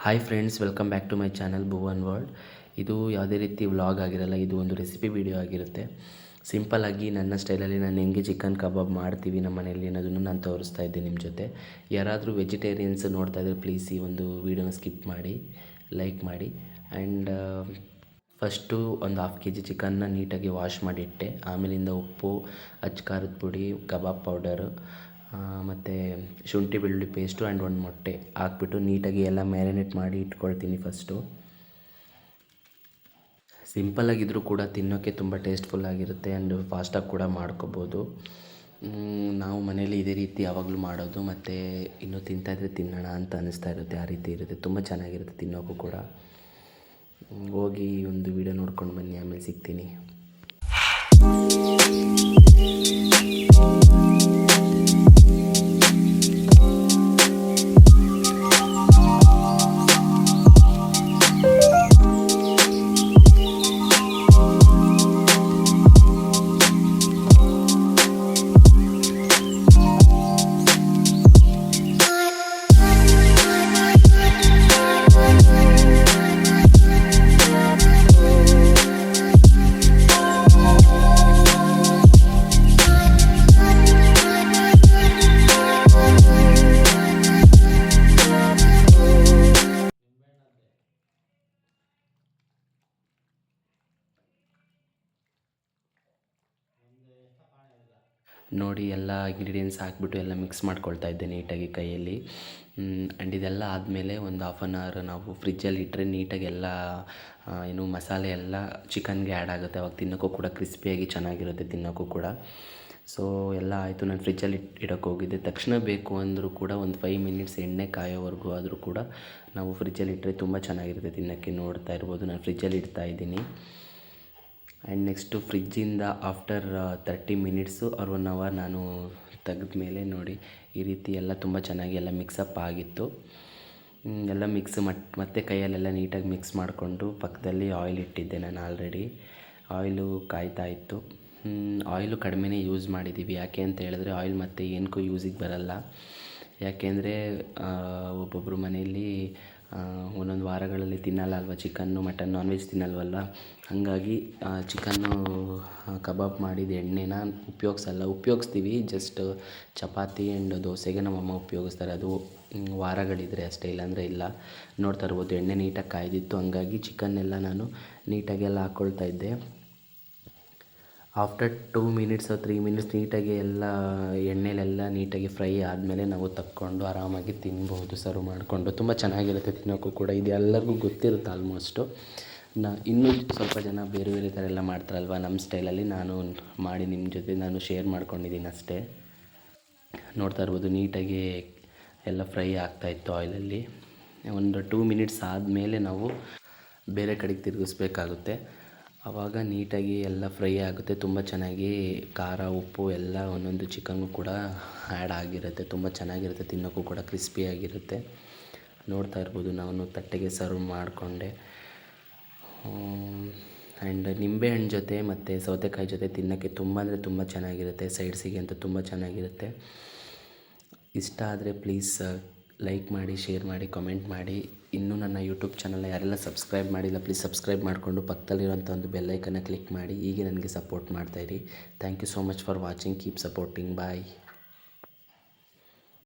Hi friends, welcome back to my channel Bhuvan world. ಇದು ಯಾವುದೇ ರೀತಿ ವ್ಲಾಗ್ ಆಗಿರಲ್ಲ, ಇದು ಒಂದು ರೆಸಿಪಿ ವಿಡಿಯೋ ಆಗಿರುತ್ತೆ. ಸಿಂಪಲ್ಲಾಗಿ ನನ್ನ ಸ್ಟೈಲಲ್ಲಿ ನಾನು ಹೆಂಗೆ ಚಿಕನ್ ಕಬಾಬ್ ಮಾಡ್ತೀವಿ ನಮ್ಮ ಮನೆಯಲ್ಲಿ ಅನ್ನೋದನ್ನು ನಾನು ತೋರಿಸ್ತಾ ಇದ್ದೀನಿ ನಿಮ್ಮ ಜೊತೆ. ಯಾರಾದರೂ ವೆಜಿಟೇರಿಯನ್ಸ್ ನೋಡ್ತಾ ಇದ್ದರೆ ಪ್ಲೀಸ್ ಈ ಒಂದು ವೀಡಿಯೋನ ಸ್ಕಿಪ್ ಮಾಡಿ ಲೈಕ್ ಮಾಡಿ. ಆ್ಯಂಡ್ ಫಸ್ಟು ಒಂದು 1/2 kg ಚಿಕನ್ನ ನೀಟಾಗಿ ವಾಶ್ ಮಾಡಿಟ್ಟೆ. ಆಮೇಲಿಂದ ಉಪ್ಪು, ಅಚ್ಚ ಖಾರದ ಪುಡಿ, ಕಬಾಬ್ ಪೌಡರು ಮತ್ತು ಶುಂಠಿ ಬೆಳ್ಳುಳ್ಳಿ ಪೇಸ್ಟು ಆ್ಯಂಡ್ ಒಂದು ಮೊಟ್ಟೆ ಹಾಕ್ಬಿಟ್ಟು ನೀಟಾಗಿ ಎಲ್ಲ ಮ್ಯಾರಿನೇಟ್ ಮಾಡಿ ಇಟ್ಕೊಳ್ತೀನಿ. ಫಸ್ಟು ಸಿಂಪಲ್ಲಾಗಿದ್ದರೂ ಕೂಡ ತಿನ್ನೋಕ್ಕೆ ತುಂಬ ಟೇಸ್ಟ್ಫುಲ್ಲಾಗಿರುತ್ತೆ ಆ್ಯಂಡ್ ಫಾಸ್ಟಾಗಿ ಕೂಡ ಮಾಡ್ಕೋಬೋದು. ನಾವು ಮನೇಲಿ ಇದೇ ರೀತಿ ಯಾವಾಗಲೂ ಮಾಡೋದು, ಮತ್ತು ಇನ್ನೂ ತಿಂತಾಯಿದ್ರೆ ತಿನ್ನೋಣ ಅಂತ ಅನ್ನಿಸ್ತಾ ಇರುತ್ತೆ. ಆ ರೀತಿ ಇರುತ್ತೆ, ತುಂಬ ಚೆನ್ನಾಗಿರುತ್ತೆ ತಿನ್ನೋಕ್ಕೂ ಕೂಡ. ಹೋಗಿ ಒಂದು ವೀಡಿಯೋ ನೋಡ್ಕೊಂಡು ಬನ್ನಿ, ಆಮೇಲೆ ಸಿಗ್ತೀನಿ. ನೋಡಿ, ಎಲ್ಲ ಇಂಗ್ರೀಡಿಯೆಂಟ್ಸ್ ಹಾಕ್ಬಿಟ್ಟು ಎಲ್ಲ ಮಿಕ್ಸ್ ಮಾಡ್ಕೊಳ್ತಾ ಇದ್ದೆ ನೀಟಾಗಿ ಕೈಯಲ್ಲಿ. ಆ್ಯಂಡ್ ಇದೆಲ್ಲ ಆದಮೇಲೆ ಒಂದು 1/2 hour ನಾವು ಫ್ರಿಜ್ಜಲ್ಲಿ ಇಟ್ಟರೆ ನೀಟಾಗಿ ಎಲ್ಲ ಏನು ಮಸಾಲೆ ಎಲ್ಲ ಚಿಕನ್ಗೆ ಆ್ಯಡ್ ಆಗುತ್ತೆ. ಅವಾಗ ತಿನ್ನೋಕ್ಕೂ ಕೂಡ ಕ್ರಿಸ್ಪಿಯಾಗಿ ಚೆನ್ನಾಗಿರುತ್ತೆ ತಿನ್ನೋಕ್ಕೂ ಕೂಡ. ಸೊ ಎಲ್ಲ ಆಯಿತು. ನಾನು ಫ್ರಿಜ್ಜಲ್ಲಿ ಇಡೋಕ್ಕೆ ಹೋಗಿದ್ದೆ. ತಕ್ಷಣ ಬೇಕು ಅಂದರೂ ಕೂಡ ಒಂದು 5 minutes ಎಣ್ಣೆ ಕಾಯೋವರೆಗೂ ಆದರೂ ಕೂಡ ನಾವು ಫ್ರಿಜ್ಜಲ್ಲಿ ಇಟ್ಟರೆ ತುಂಬ ಚೆನ್ನಾಗಿರುತ್ತೆ ತಿನ್ನೋಕ್ಕೆ. ನೋಡ್ತಾ ಇರ್ಬೋದು, ನಾನು ಫ್ರಿಜ್ಜಲ್ಲಿ ಇಡ್ತಾ ಇದ್ದೀನಿ. ಆ್ಯಂಡ್ ನೆಕ್ಸ್ಟು ಫ್ರಿಜ್ಜಿಂದ ಆಫ್ಟರ್ 30 minutes ಆರ್ 1 hour ನಾನು ತೆಗೆದ ಮೇಲೆ ನೋಡಿ ಈ ರೀತಿ ಎಲ್ಲ ತುಂಬ ಚೆನ್ನಾಗಿ ಎಲ್ಲ ಮಿಕ್ಸಪ್ ಆಗಿತ್ತು. ಎಲ್ಲ ಮಿಕ್ಸ್ ಮತ್ತೆ ಕೈಯಲ್ಲೆಲ್ಲ ನೀಟಾಗಿ ಮಿಕ್ಸ್ ಮಾಡಿಕೊಂಡು ಪಕ್ಕದಲ್ಲಿ ಆಯಿಲ್ ಇಟ್ಟಿದ್ದೆ ನಾನು ಆಲ್ರೆಡಿ. ಆಯಿಲು ಕಾಯ್ತಾ ಇತ್ತು. ಆಯಿಲು ಕಡಿಮೆನೇ ಯೂಸ್ ಮಾಡಿದ್ದೀವಿ. ಯಾಕೆ ಅಂತ ಹೇಳಿದ್ರೆ ಆಯಿಲ್ ಮತ್ತು ಏನಕ್ಕೂ ಯೂಸಿಗೆ ಬರಲ್ಲ. ಯಾಕೆಂದರೆ ಒಬ್ಬೊಬ್ಬರು ಮನೆಯಲ್ಲಿ ಒಂದೊಂದು ವಾರಗಳಲ್ಲಿ ತಿನ್ನಲ್ಲ ಅಲ್ವ, ಚಿಕನ್ನು ಮಟನ್ ನಾನ್ ವೆಜ್ ತಿನ್ನಲ್ವಲ್ಲ. ಹಾಗಾಗಿ ಚಿಕನ್ನು ಕಬಾಬ್ ಮಾಡಿದ ಎಣ್ಣೆನ ಉಪಯೋಗಿಸ್ತೀವಿ. ಜಸ್ಟ್ ಚಪಾತಿ ಆ್ಯಂಡ್ ದೋಸೆಗೆ ನಮ್ಮಮ್ಮ ಉಪಯೋಗಿಸ್ತಾರೆ. ಅದು ವಾರಗಳಿದ್ರೆ ಅಷ್ಟೇ, ಇಲ್ಲಾಂದರೆ ಇಲ್ಲ. ನೋಡ್ತಾ ಇರ್ಬೋದು, ಎಣ್ಣೆ ನೀಟಾಗಿ ಕಾಯ್ದಿತ್ತು. ಹಂಗಾಗಿ ಚಿಕನ್ನೆಲ್ಲ ನಾನು ನೀಟಾಗೆಲ್ಲ ಹಾಕ್ಕೊಳ್ತಾ ಇದ್ದೆ. ಆಫ್ಟರ್ 2 minutes 3 minutes ನೀಟಾಗಿ ಎಲ್ಲ ಎಣ್ಣೆಲೆಲ್ಲ ನೀಟಾಗಿ ಫ್ರೈ ಆದಮೇಲೆ ನಾವು ತಕ್ಕೊಂಡು ಆರಾಮಾಗಿ ತಿನ್ಬೋದು ಸರ್ವ್ ಮಾಡಿಕೊಂಡು. ತುಂಬ ಚೆನ್ನಾಗಿರುತ್ತೆ ತಿನ್ನೋಕ್ಕೂ ಕೂಡ. ಇದು ಎಲ್ಲರಿಗೂ ಗೊತ್ತಿರುತ್ತೆ ಆಲ್ಮೋಸ್ಟು. ಇನ್ನೂ ಸ್ವಲ್ಪ ಜನ ಬೇರೆ ಬೇರೆ ಥರ ಎಲ್ಲ ಮಾಡ್ತಾರಲ್ವ, ನಮ್ಮ ಸ್ಟೈಲಲ್ಲಿ ನಾನು ಮಾಡಿ ನಿಮ್ಮ ಜೊತೆ ನಾನು ಶೇರ್ ಮಾಡ್ಕೊಂಡಿದ್ದೀನಿ ಅಷ್ಟೇ. ನೋಡ್ತಾ ಇರ್ಬೋದು, ನೀಟಾಗಿ ಎಲ್ಲ ಫ್ರೈ ಆಗ್ತಾಯಿತ್ತು ಆಯಿಲಲ್ಲಿ. ಒಂದು 2 minutes ಆದಮೇಲೆ ನಾವು ಬೇರೆ ಕಡೆಗೆ ತಿರುಗಿಸ್ಬೇಕಾಗುತ್ತೆ. ಆವಾಗ ನೀಟಾಗಿ ಎಲ್ಲ ಫ್ರೈ ಆಗುತ್ತೆ. ತುಂಬ ಚೆನ್ನಾಗಿ ಖಾರ, ಉಪ್ಪು ಎಲ್ಲ ಒಂದೊಂದು ಚಿಕನ್ಗೂ ಕೂಡ ಆ್ಯಡ್ ಆಗಿರುತ್ತೆ. ತುಂಬ ಚೆನ್ನಾಗಿರುತ್ತೆ ತಿನ್ನೋಕ್ಕೂ ಕೂಡ, ಕ್ರಿಸ್ಪಿಯಾಗಿರುತ್ತೆ. ನೋಡ್ತಾ ಇರ್ಬೋದು, ನಾನು ತಟ್ಟೆಗೆ ಸರ್ವ್ ಮಾಡಿಕೊಂಡೆ. ಆ್ಯಂಡ್ ನಿಂಬೆಹಣ್ಣು ಜೊತೆ ಮತ್ತು ಸೌತೆಕಾಯಿ ಜೊತೆ ತಿನ್ನೋಕ್ಕೆ ತುಂಬ ಅಂದರೆ ತುಂಬ ಚೆನ್ನಾಗಿರುತ್ತೆ. ಸೈಡ್ಸಿಗೆ ಅಂತ ತುಂಬ ಚೆನ್ನಾಗಿರುತ್ತೆ. ಇಷ್ಟ ಆದರೆ ಪ್ಲೀಸ್ ಲೈಕ್ ಮಾಡಿ, ಶೇರ್ ಮಾಡಿ, ಕಮೆಂಟ್ ಮಾಡಿ. ಇನ್ನೂ ನನ್ನ ಯೂಟ್ಯೂಬ್ ಚಾನಲ್ನ ಯಾರೆಲ್ಲ ಸಬ್ಸ್ಕ್ರೈಬ್ ಮಾಡಿಲ್ಲ ಪ್ಲೀಸ್ ಸಬ್ಸ್ಕ್ರೈಬ್ ಮಾಡಿಕೊಂಡು ಪಕ್ಕದಲ್ಲಿರೋಂಥ ಒಂದು ಬೆಲ್ಲೈಕನ್ನ ಕ್ಲಿಕ್ ಮಾಡಿ ಹೀಗೆ ನನಗೆ ಸಪೋರ್ಟ್ ಮಾಡ್ತಾಯಿರಿ. Thank you so much for watching. Keep supporting. Bye.